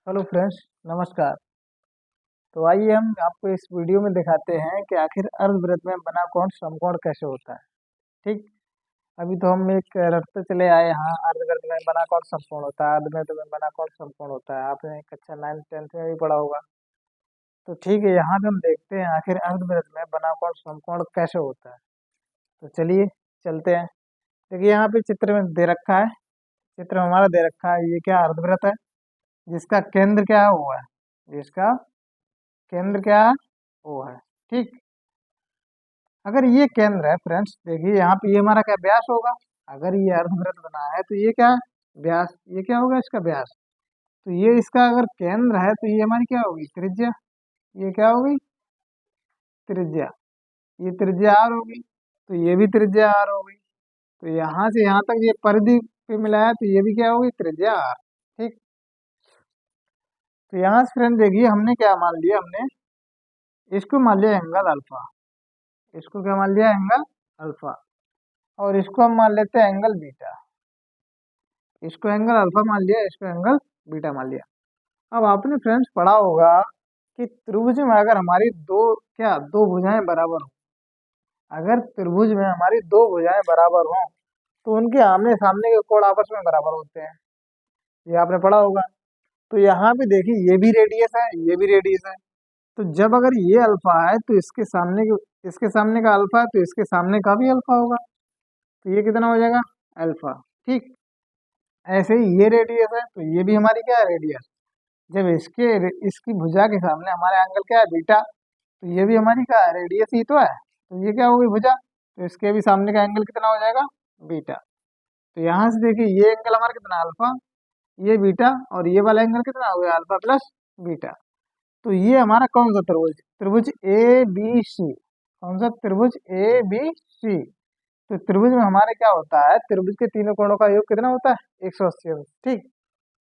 Hello friends, नमस्कार। तो आइए हम आपको इस वीडियो में दिखाते हैं कि आखिर अर्धवृत्त में बना कोण समकोण कैसे होता है। ठीक। अभी तो हम एक रटते चले आए, यहाँ अर्धवृत्त में बना कोण समकोण होता है, अर्धवृत्त में बना कोण समकोण होता है। आपने कक्षा 9 10th में भी पढ़ा होगा। तो ठीक है, यहाँ पे हम देखते हैं आखिर अर्धवृत्त में बना कोण समकोण कैसे होता है। तो चलिए चलते हैं। देखिए यहाँ पे चित्र में दे रखा है, चित्र हमारा दे रखा है। ये क्या अर्धवृत्त है जिसका केंद्र क्या है, वो है। जिसका केंद्र क्या है, वो है। ठीक। अगर ये केंद्र है फ्रेंड्स, देखिए यहाँ पे ये हमारा क्या व्यास होगा। अगर ये अर्धवृत्त बना है तो ये क्या है, व्यास। ये क्या होगा, इसका व्यास। तो ये इसका अगर केंद्र है तो ये हमारी क्या होगी, त्रिज्या। ये क्या होगी, त्रिज्या। ये त्रिज्या आर होगी, तो ये भी त्रिज्या आर होगी। तो यहाँ से यहाँ तक ये परिधि पे मिला है, तो ये भी क्या होगी, त्रिज्या आर। ठीक। तो यहाँ से फ्रेंड देखिए हमने क्या मान लिया, हमने इसको मान लिया एंगल अल्फा। इसको क्या मान लिया, एंगल अल्फा। और इसको हम मान लेते हैं एंगल बीटा। इसको एंगल अल्फा मान लिया, इसको एंगल बीटा मान लिया। अब आपने फ्रेंड्स पढ़ा होगा कि त्रिभुज में अगर हमारी दो भुजाएं बराबर हो, अगर त्रिभुज में हमारी दो भुजाएं बराबर हों तो उनके आमने सामने के कोण आपस में बराबर होते हैं। ये आपने पढ़ा होगा। तो यहाँ पे देखिए ये भी रेडियस है, ये भी रेडियस है। तो जब अगर ये अल्फा है तो इसके सामने का अल्फा है, तो इसके सामने का भी अल्फा होगा। तो ये कितना हो जाएगा, अल्फा। ठीक। ऐसे ही ये रेडियस है, तो ये भी हमारी क्या है, रेडियस। जब इसकी भुजा के सामने हमारे एंगल क्या है, बीटा, तो ये भी हमारी क्या है, रेडियस ही तो है। तो ये क्या होगी, भुजा। तो इसके भी सामने का एंगल कितना हो जाएगा, बीटा। तो यहाँ से देखिए ये एंगल हमारा कितना, अल्फा, ये बीटा, और ये वाला एंगल कितना हो गया, अल्फा प्लस बीटा। तो ये हमारा कौन सा त्रिभुज, त्रिभुज ए बी सी। कौन सा त्रिभुज, ए बी सी। तो त्रिभुज में हमारे क्या होता है, त्रिभुज के तीनों कोणों का योग कितना होता है, 180 अंश। ठीक।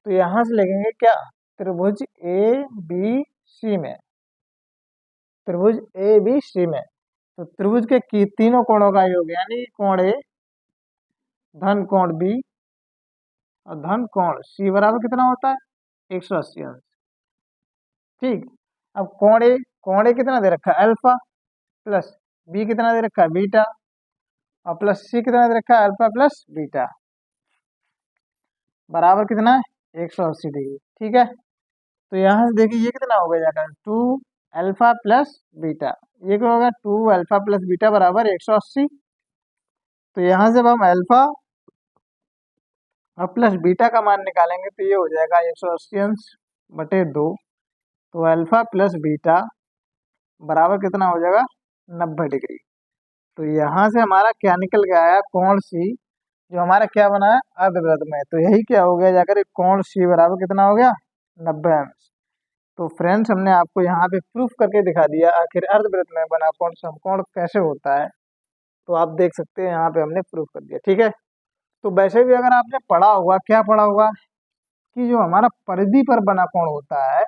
तो यहाँ से लिखेंगे क्या, त्रिभुज ए बी सी में, त्रिभुज ए बी सी में। तो त्रिभुज के तीनों कोणों का योग यानी कोण ए धन कोण बी और धन कोण सी बराबर कितना होता है, 180 अंश। ठीक। अब कोण ए कितना दे रखा है, अल्फा, प्लस बी कितना दे रखा है, बीटा, और प्लस सी कितना दे रखा है, अल्फा प्लस बीटा, बराबर कितना है, 180 डिग्री। ठीक है। तो यहाँ से देखिए ये कितना हो गया जाकर, 2 अल्फा प्लस बीटा। ये क्या होगा, 2 अल्फा प्लस बीटा बराबर 180। तो यहाँ से अब हम अल्फा और प्लस बीटा का मान निकालेंगे तो ये हो जाएगा 180 अंश बटे 2। तो अल्फा प्लस बीटा बराबर कितना हो जाएगा, 90 डिग्री। तो यहाँ से हमारा क्या निकल के आया, कोण सी, जो हमारा क्या बना है, अर्धवृत्त में। तो यही क्या हो गया जाकर, कोण सी बराबर कितना हो गया, 90 अंश। तो फ्रेंड्स हमने आपको यहाँ पे प्रूफ करके दिखा दिया आखिर अर्धवृत्त में बना कोण समकोण कैसे होता है। तो आप देख सकते हैं यहाँ पे हमने प्रूफ कर दिया। ठीक है। तो वैसे भी अगर आपने पढ़ा होगा, क्या पढ़ा होगा, कि जो हमारा परिधि पर बना कोण होता है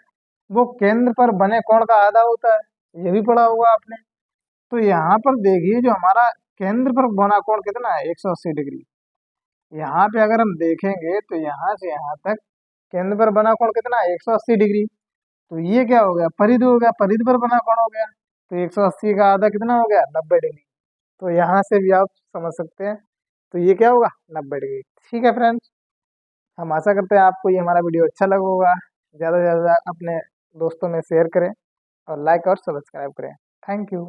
वो केंद्र पर बने कोण का आधा होता है। ये भी पढ़ा होगा आपने। तो यहाँ पर देखिए जो हमारा केंद्र पर बना कोण कितना है, 180 डिग्री। यहाँ पे अगर हम देखेंगे तो यहाँ से यहाँ तक केंद्र पर बना कोण कितना है, 180 डिग्री। तो ये क्या हो गया, परिधि हो गया, परिधि पर बना कोण हो गया। तो 180 का आधा कितना हो गया, 90 डिग्री। तो यहाँ से भी आप समझ सकते हैं। तो ये क्या होगा, 90 डिग्री। ठीक है फ्रेंड्स, हम आशा करते हैं आपको ये हमारा वीडियो अच्छा लगा होगा। ज़्यादा से ज़्यादा अपने दोस्तों में शेयर करें और लाइक और सब्सक्राइब करें। Thank you.